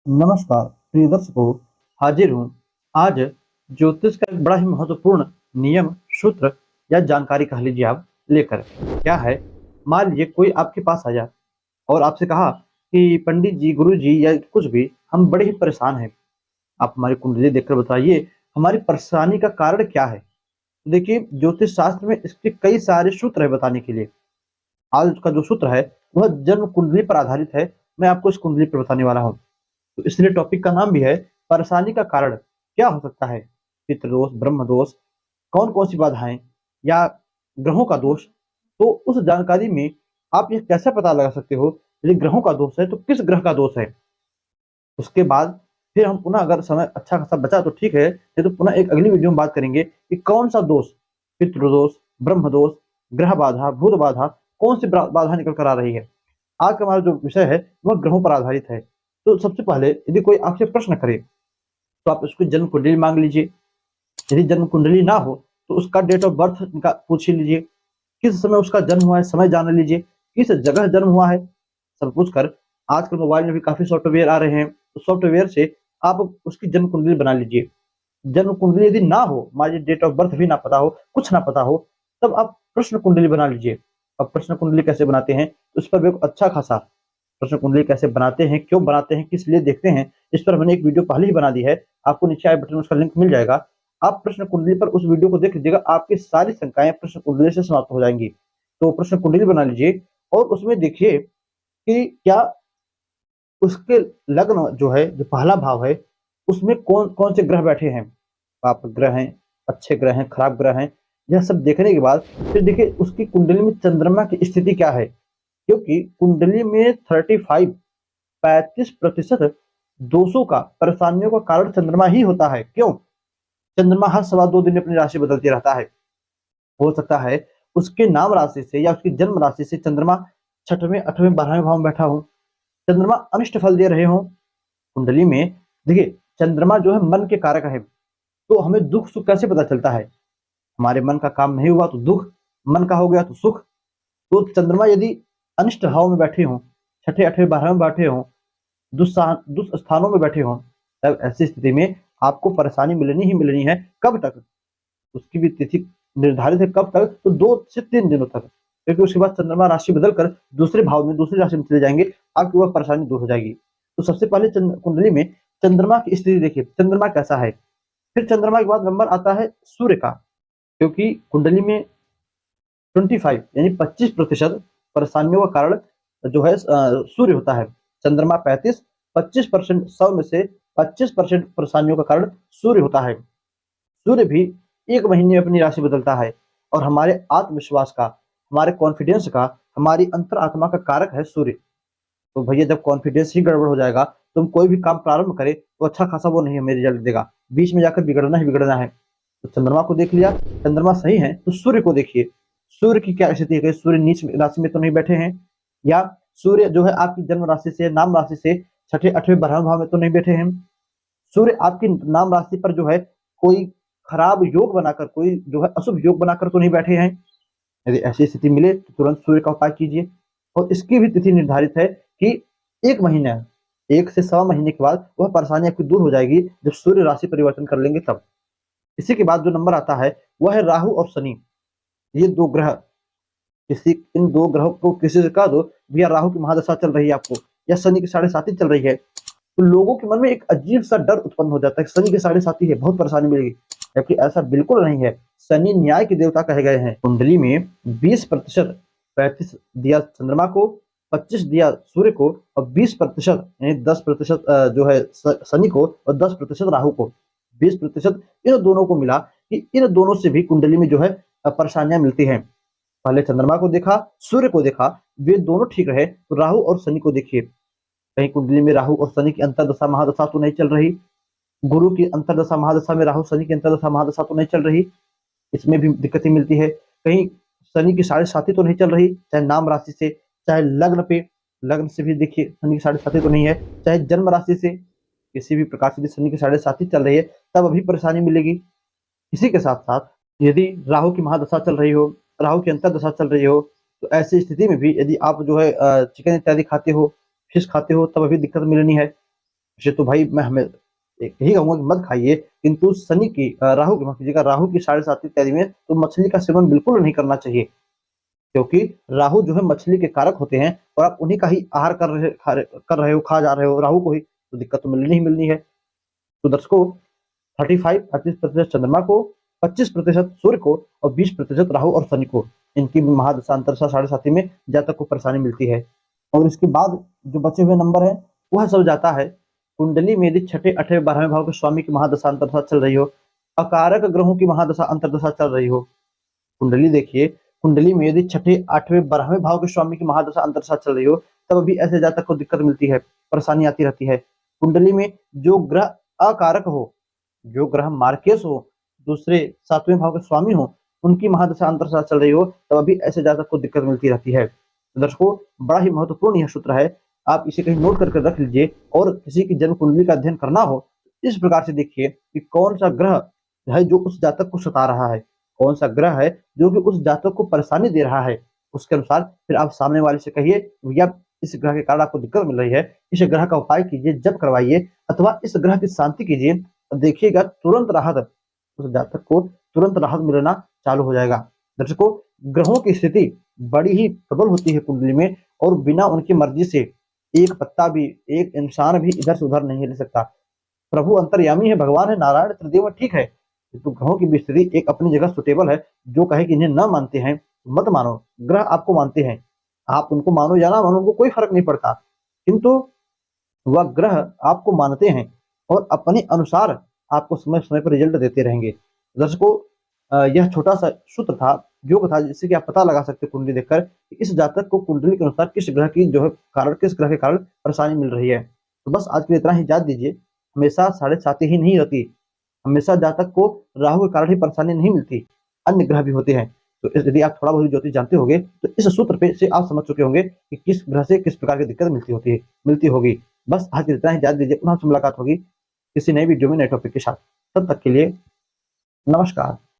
नमस्कार प्रिय दर्शकों। हाजिर हूँ आज ज्योतिष का एक बड़ा ही महत्वपूर्ण नियम, सूत्र या जानकारी कह लीजिए आप लेकर। क्या है, मान लीजिए कोई आपके पास आया और आपसे कहा कि पंडित जी, गुरु जी या कुछ भी, हम बड़े ही परेशान हैं, आप हमारी कुंडली देखकर बताइए हमारी परेशानी का कारण क्या है। तो देखिए, ज्योतिष शास्त्र में इसके कई सारे सूत्र है बताने के लिए। आज का जो सूत्र है वह जन्म कुंडली पर आधारित है। मैं आपको इस कुंडली पर बताने वाला हूँ। तो इसलिए टॉपिक का नाम भी है परेशानी का कारण क्या हो सकता है। पितृदोष, ब्रह्म दोष, कौन कौन सी बाधाएं या ग्रहों का दोष। तो उस जानकारी में आप ये कैसे पता लगा सकते हो यदि ग्रहों का दोष है तो किस ग्रह का दोष है। उसके बाद फिर हम पुनः, अगर समय अच्छा खासा बचा तो ठीक है, नहीं तो पुनः एक अगली वीडियो में बात करेंगे कि कौन सा दोष, पितृदोष, ब्रह्म दोष, ग्रह बाधा, भूत बाधा, कौन सी बाधा निकल कर आ रही है। आज का हमारा जो विषय है वह ग्रहों पर आधारित है। तो सबसे पहले यदि कोई आपसे प्रश्न करे तो आप उसकी जन्म कुंडली मांग लीजिए। यदि जन्म कुंडली ना हो तो उसका डेट ऑफ बर्थ का पूछ लीजिए, किस समय उसका जन्म हुआ है समय जान लीजिए, किस जगह जन्म हुआ है, सब पूछ कर। आजकल मोबाइल में भी काफी सॉफ्टवेयर आ रहे हैं, तो सॉफ्टवेयर से आप उसकी जन्म कुंडली बना लीजिए। जन्म कुंडली यदि ना हो, मान लीजिए डेट ऑफ बर्थ भी ना पता हो, कुछ ना पता हो, तब आप प्रश्न कुंडली बना लीजिए। अब प्रश्न कुंडली कैसे बनाते हैं, उस पर भी एक अच्छा खासा प्रश्न कुंडली कैसे बनाते हैं, क्यों बनाते हैं, किस लिए देखते हैं, इस पर मैंने एक वीडियो पहले ही बना दी है। आपको नीचे आई बटन में उसका लिंक मिल जाएगा। आप प्रश्न कुंडली पर उस वीडियो को देख लीजिएगा, आपकी सारी शंकाएं प्रश्न कुंडली से समाप्त हो जाएंगी। तो प्रश्न कुंडली बना लीजिए और उसमें देखिए कि क्या उसके लग्न जो है, जो पहला भाव है, उसमें कौन कौन से ग्रह बैठे हैं। पाप ग्रह हैं, अच्छे ग्रह हैं, खराब ग्रह हैं। यह सब देखने के बाद फिर देखिए उसकी कुंडली में चंद्रमा की स्थिति क्या है, क्योंकि कुंडली में 35% दोषों का, परेशानियों का कारण चंद्रमा ही होता है। क्यों? चंद्रमा हर सवा 2 दिन में अपनी राशि बदलती रहता है। हो सकता है उसके नाम राशि से या उसकी जन्म राशि से चंद्रमा छठवें, आठवें, 12वें भाव में बैठा हो, चंद्रमा अनिष्ट फल दे रहे हो कुंडली में। देखिए, चंद्रमा जो है मन के कारक है, तो हमें दुख सुख कैसे पता चलता है। हमारे मन का काम नहीं हुआ तो दुख, मन का हो गया तो सुख। तो चंद्रमा यदि अनिष्ट भाव में बैठे हों, छठे, आठवें, 12वें में बैठे हों, दुष्स्थानों में बैठे हों, तब ऐसी स्थिति में आपको परेशानी मिलनी ही मिलनी है। कब तक? उसकी भी तिथि निर्धारित है, कब तक? तो 2 से 3 दिनों तक, क्योंकि उसके बाद चंद्रमा राशि बदलकर दूसरे भाव में, दूसरी राशि में चले जाएंगे, आपकी वह परेशानी दूर हो जाएगी। तो सबसे पहले कुंडली में चंद्रमा की स्थिति देखिए, चंद्रमा कैसा है। फिर चंद्रमा के बाद नंबर आता है सूर्य का, क्योंकि कुंडली में 25 यानी 25% परेशानियों का कारण जो है सूर्य होता है। चंद्रमा 35, 25% 100 में से 25% परेशानियों का कारण सूर्य होता है। सूर्य भी 1 महीने में अपनी राशि बदलता है और हमारे आत्मविश्वास का, हमारे कॉन्फिडेंस का, हमारी अंतरात्मा का कारक है सूर्य। तो भैया जब कॉन्फिडेंस ही गड़बड़ हो जाएगा, तुम कोई भी काम प्रारंभ करे तो अच्छा खासा वो नहीं हमें रिजल्ट देगा, बीच में जाकर बिगड़ना ही बिगड़ना है। तो चंद्रमा को देख लिया, चंद्रमा सही है, तो सूर्य को देखिए। सूर्य की क्या स्थिति है, सूर्य नीच राशि में तो नहीं बैठे हैं, या सूर्य जो है आपकी जन्म राशि से, नाम राशि से छठे, आठवें, 12वें भाव में तो नहीं बैठे हैं। सूर्य आपकी नाम राशि पर जो है कोई खराब योग बनाकर, कोई जो है अशुभ योग बनाकर तो नहीं बैठे हैं। यदि ऐसी स्थिति मिले तो तुरंत सूर्य का उपाय कीजिए। और इसकी भी तिथि निर्धारित है कि 1 महीना, 1 से सवा महीने के बाद वह परेशानी आपकी दूर हो जाएगी, जब सूर्य राशि परिवर्तन कर लेंगे तब। इसी के बाद जो नंबर आता है वह है राहु और शनि। ये 2 ग्रह, किसी इन 2 ग्रहों को किसी से कह दो भैया राहु की महादशा चल रही है आपको, या शनि की 7.5 चल रही है, तो लोगों के मन में एक अजीब सा डर उत्पन्न हो जाता है, शनि की 7.5 है, बहुत परेशानी मिलेगी। जबकि ऐसा बिल्कुल नहीं है। शनि न्याय के देवता कहे गए हैं। कुंडली में 20% 35 दिया चंद्रमा को, 25 दिया सूर्य को, और 20% यानी 10% जो है शनि को, और 10% राहु को। 20% इन दोनों को मिला कि इन दोनों से भी कुंडली में जो है परेशानियां मिलती हैं। पहले चंद्रमा को देखा, सूर्य को देखा, वे दोनों ठीक रहे, तो राहु और शनि को देखिए। कहीं कुंडली में राहु और शनि की अंतरदशा महादशा तो नहीं चल रही, गुरु की अंतरदशा महादशा में राहु शनि की अंतरदशा महादशा तो नहीं चल रही, इसमें भी दिक्कतें मिलती है। कहीं शनि की 7.5 तो नहीं चल रही, चाहे नाम राशि से, चाहे लग्न पे, लग्न से भी देखिए शनि की 7.5 तो नहीं है, चाहे जन्म राशि से, किसी भी प्रकार से शनि की 7.5 चल रही है, तब अभी परेशानी मिलेगी। इसी के साथ साथ यदि राहु की महादशा चल रही हो, राहु की अंतरदशा चल रही हो, तो ऐसी स्थिति में भी यदि आप जो है चिकन इत्यादि खाते हो, फिश खाते हो, तब अभी दिक्कत मिलनी है। वैसे तो भाई मैं हमें यही कहूंगा कि मत खाइए, किंतु शनि की राहु की माफ कीजिएगा, राहु की 7.5 इत्यादि में तो मछली का सेवन बिल्कुल नहीं करना चाहिए, क्योंकि राहु जो है मछली के कारक होते हैं और आप उन्हीं का ही आहार कर रहे हो, खा जा रहे हो राहु को ही, तो दिक्कत तो मिलनी ही मिलनी है। तो दर्शकों 35-38% चंद्रमा को, 25% सूर्य को और 20% राहु और शनि को, इनकी महादशा अंतरदशा 7.5 में जातक को परेशानी मिलती है। और इसके बाद जो बचे हुए नंबर है वह सब जाता है कुंडली में यदि छठे, 8वें, 12वें भाव के स्वामी की महादशा अंतरदशा चल रही हो, अकारक ग्रहों की महादशा अंतरदशा चल रही हो। कुंडली देखिए, कुंडली में यदि छठे, 8वें, 12वें भाव के स्वामी की महादशा अंतरदशा चल रही हो, तब भी ऐसे जातक को दिक्कत मिलती है, परेशानी आती रहती है। कुंडली में जो ग्रह अकारक हो, जो ग्रह मार्केस हो, दूसरे 7वें भाव के स्वामी हो, उनकी महादशा अंतरदशा चल रही हो, तब भी ऐसे जातक को दिक्कत मिलती रहती है। तो दर्शकों बड़ा ही महत्वपूर्ण यह सूत्र है, आप इसे कहीं नोट करके रख लीजिए। और किसी की जन्म कुंडली का अध्ययन करना हो, इस प्रकार से देखिए कि कौन सा ग्रह है जो उस जातक को सता रहा है, कौन सा ग्रह है जो कि उस जातक को परेशानी दे रहा है। उसके अनुसार फिर आप सामने वाले से कहिए, भैया इस ग्रह के कारण आपको दिक्कत मिल रही है, इस ग्रह का उपाय कीजिए, जप करवाइए अथवा इस ग्रह की शांति कीजिए, देखिएगा तुरंत राहत, उस जातक को तुरंत राहत मिलना चालू हो जाएगा। दर्शकों ग्रहों की स्थिति बड़ी ही प्रबल होती है कुंडली में, और बिना उनकी मर्जी से एक पत्ता भी, एक इंसान भी इधर से उधर नहीं हिल सकता। प्रभु अंतर्यामी है, भगवान है, नारायण त्रिदेव ठीक है, तो ग्रहों की भी स्थिति एक अपनी जगह सुटेबल है। जो कहे कि इन्हें न मानते हैं मत मानो, ग्रह आपको मानते हैं, आप उनको मानो या ना मानो उनको कोई फर्क नहीं पड़ता, किंतु वह ग्रह आपको मानते हैं और अपने अनुसार आपको समय समय पर रिजल्ट देते रहेंगे। दर्शकों यह छोटा सा सूत्र था, योग था, जिससे कि आप पता लगा सकते कुंडली देखकर कि इस जातक को कुंडली के अनुसार किस ग्रह की जो है कारण, किस ग्रह के कारण परेशानी मिल रही है। तो बस आज के लिए इतना ही याद दीजिए, हमेशा 7.5 ही नहीं रहती, हमेशा जातक को राहु के कारण ही परेशानी नहीं मिलती, अन्य ग्रह भी होते हैं। तो यदि आप थोड़ा बहुत ज्योतिष जानते होंगे तो इस सूत्र पे से आप समझ चुके होंगे कि किस ग्रह से किस प्रकार की दिक्कत मिलती होगी। बस आज इतना ही याद दीजिए, पुनः आपसे मुलाकात होगी किसी नई वीडियो में नए टॉपिक के साथ। तब तक के लिए नमस्कार।